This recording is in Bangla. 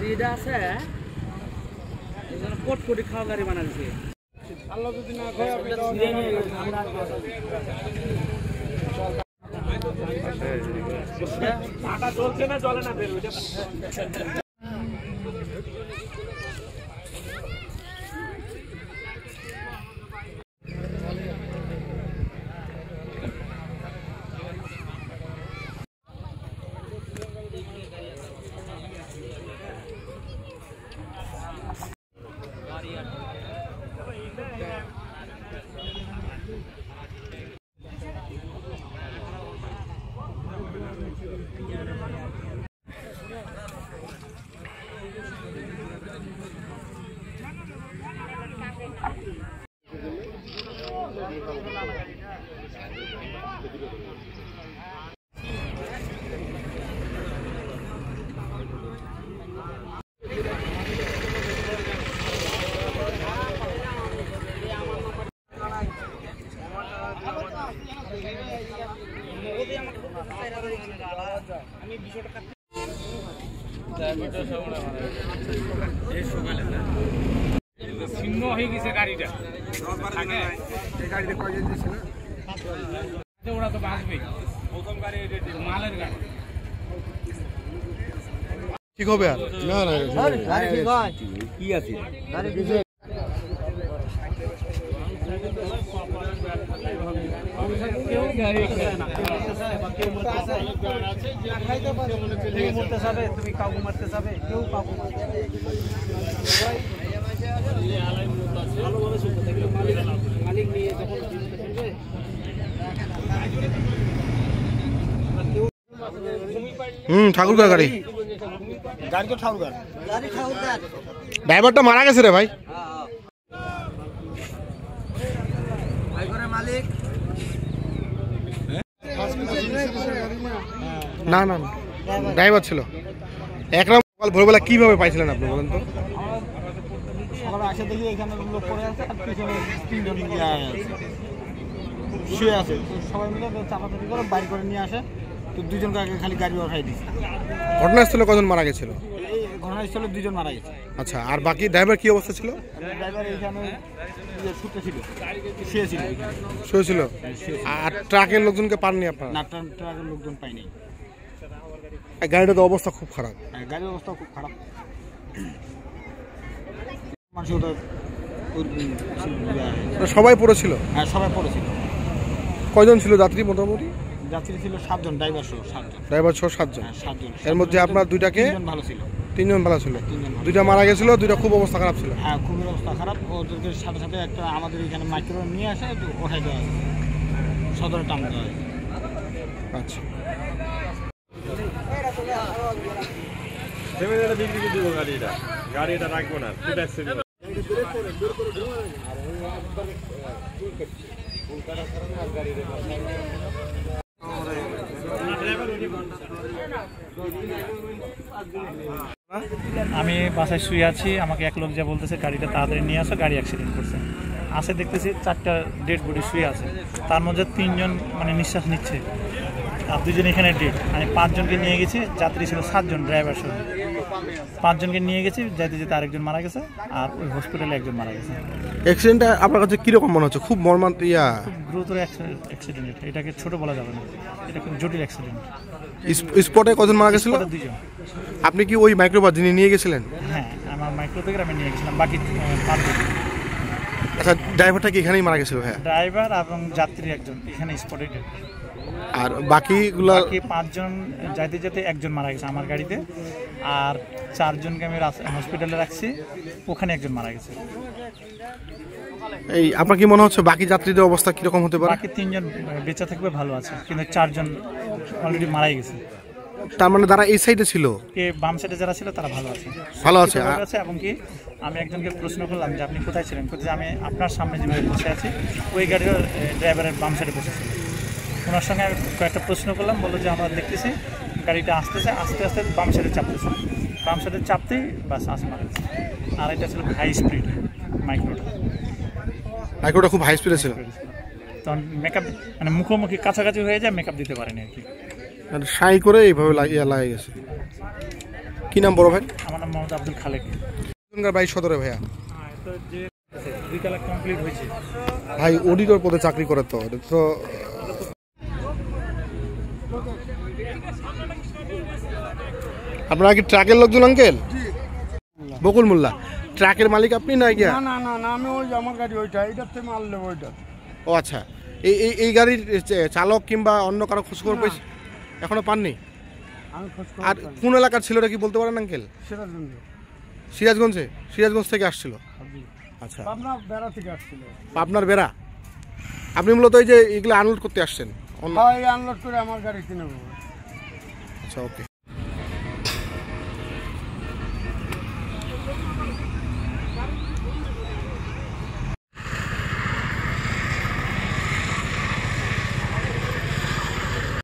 রিডা আছে কোট কোটি খাওয়া গাড়ি বানাচ্ছে আল্লাহ যদি না খায় আটা চলছে না চলে না বের ওইটা ছিন্ন হয়ে গেছে গাড়িটা ওরা তো বাঁচবেই প্রথম গাড়ি মালের গাড়ি ঠিক হবে আর না না কি আছে তুমি কাউকে মারতে যাবে কেউ কাউকে মালিক নিয়ে যখন ঠাকুরগাঁ গাড়ি গাড়ি তো ঠাকুরগাঁ ড্রাইভারটা মারা গেছে রে ভাই মালিক না না ড্রাইভার ছিল একরকম সকাল ভোরবেলা কিভাবে পাইছিলেন আপনি বলেন তো সকালে আসে দেখি এখানে লোক পড়ে আছে আর পিছনে তিনজন শুয়ে আছে সবাই মিলে চাপাচাপি করে বাইর করে নিয়ে আসে তো দুজনকে আগে খালি গাড়ি ওঠাই দিয়েছে ঘটনাস্থলে কজন মারা গেছিল এই ঘটনাস্থলে দুজন মারা গেছে আচ্ছা আর বাকি ড্রাইভার কি অবস্থা ছিল ড্রাইভার এইখানে ছুটে ছিল শুয়েছিল শুয়েছিল আর ট্রাকের লোকজনকে পাননি আপনারা না ট্রাকের লোকজন পাইনি গাড়িটার তো অবস্থা খুব খারাপ গাড়ির অবস্থা খুব খারাপ সবাই পড়েছিল হ্যাঁ সবাই পড়েছিল কয়জন ছিল যাত্রী মোটামুটি যাত্রী ছিল 7 জন ড্রাইভার সহ 7 জন এর মধ্যে আপনার দুইটাকে ভালো ছিল 3 জন ভালো ছিল দুইটা মারা গেছিল দুইটা খুব অবস্থা খারাপ ছিল হ্যাঁ খুব অবস্থা খারাপ ওদেরকে সাথে সাথে একটা আমাদের এখানে মাইক্রো নিয়ে আসে ওঠাই দেওয়া সদরে টান দেওয়া হয় আচ্ছা বিক্রি করে দিব গাড়িটা রাখবো না আমি বাসায় শুয়ে আছি আমাকে এক লোক যা বলতেছে গাড়িটা তাড়াতাড়ি নিয়ে আসো গাড়ি অ্যাক্সিডেন্ট করছে আসে দেখতেছি 4টা ডেড বডি শুয়ে আছে তার মধ্যে 3 জন মানে নিঃশ্বাস নিচ্ছে আর 2 জন এখানে ডেড আমি 5 জনকে নিয়ে গেছি যাত্রী ছিল 7 জন ড্রাইভার সহ 5 জনকে নিয়ে গেছি যেতে যেতে আরেকজন মারা গেছে আর ওই হসপিটালে একজন মারা গেছে অ্যাক্সিডেন্টটা আপনার কাছে কিরকম মনে হচ্ছে খুব মর্মান্তিক খুব গুরুতর অ্যাক্সিডেন্ট এটাকে ছোট বলা যাবে না এটা খুব জটিল অ্যাক্সিডেন্ট স্পটে কজন মারা গেছিল 2 জন আপনি কি ওই মাইক্রোবাস যিনি নিয়ে গেছিলেন হ্যাঁ আমার মাইক্রো থেকে আমি নিয়ে গেছিলাম বাকি 5 জন আচ্ছা ড্রাইভারটা কি এখানেই মারা গেছিল হ্যাঁ ড্রাইভার এবং যাত্রী একজন এখানে স্পটে আর বাকিগুলো বাকি 5 জন যাইতে যেতে একজন মারা গেছে আমার গাড়িতে আর 4 জনকে আমি হসপিটালে রাখছি ওখানে একজন মারা গেছে এই আপনার কি মনে হচ্ছে বাকি যাত্রীদের অবস্থা কি রকম হতে পারে বাকি 3 জন বেঁচে থাকবে ভালো আছে কিন্তু 4 জন অলরেডি মারা গেছে তার মানে যারা এই সাইডে ছিল কে বাম সাইডে যারা ছিল তারা ভালো আছে এবং কি আমি একজনকে প্রশ্ন করলাম যে আপনি কোথায় ছিলেন কোথায় আমি আপনার সামনে যেভাবে বসে আছি ওই গাড়ির ড্রাইভারের বাম সাইডে বসেছিল ওনার সঙ্গে আমি কয়েকটা প্রশ্ন করলাম বললো যে আমরা দেখতেছি গাড়িটা আসতেছে আস্তে আস্তে বাম সাইডে চাপতেছে বাম সাইডে চাপতেই বাস আসে মারা গেছে আর এটা ছিল হাই স্পিড মাইক্রোটা খুব হাই স্পিডে ছিল তখন মেকআপ মানে মুখোমুখি কাছাকাছি হয়ে যায়, মেকআপ দিতে পারেনি আর কি। আর সাই করে এইভাবে লাগে গেছে। কি নাম বড় ভাই? আমার নাম মোহাম্মদ আব্দুল খালেক। বাড়ি সদরে ভাইয়া। তো যে 2 তালাক কমপ্লিট হয়েছে ভাই অডিটর পদে চাকরি করে তো তো আপনারা কি ট্রাকের লোকজন আঙ্কেল? বকুল মোল্লা, ট্রাকের মালিক আপনি না গিয়া? না না না আমি ওই আমার গাড়ি ওইটা এইটার থেকে মাল নেবো ওইটা। ও আচ্ছা, এই গাড়ির চালক কিংবা অন্য কারো খোঁজখবর পেয়েছে? এখনো পাননি? আমি খোঁজ আর কোন এলাকার ছিল এটা কি বলতে পারেন আঙ্কেল? সেটার জন্য সিরাজগঞ্জ থেকে আসছিল। আচ্ছা, পাবনা বেড়া থেকে আসছিল। আপনার বেড়া? আপনি মূলত এই যে এগুলো আনলোড করতে আসছেন? হ্যাঁ, আনলোড করে আমার গাড়ি কিনে নেবো। আচ্ছা, ওকে।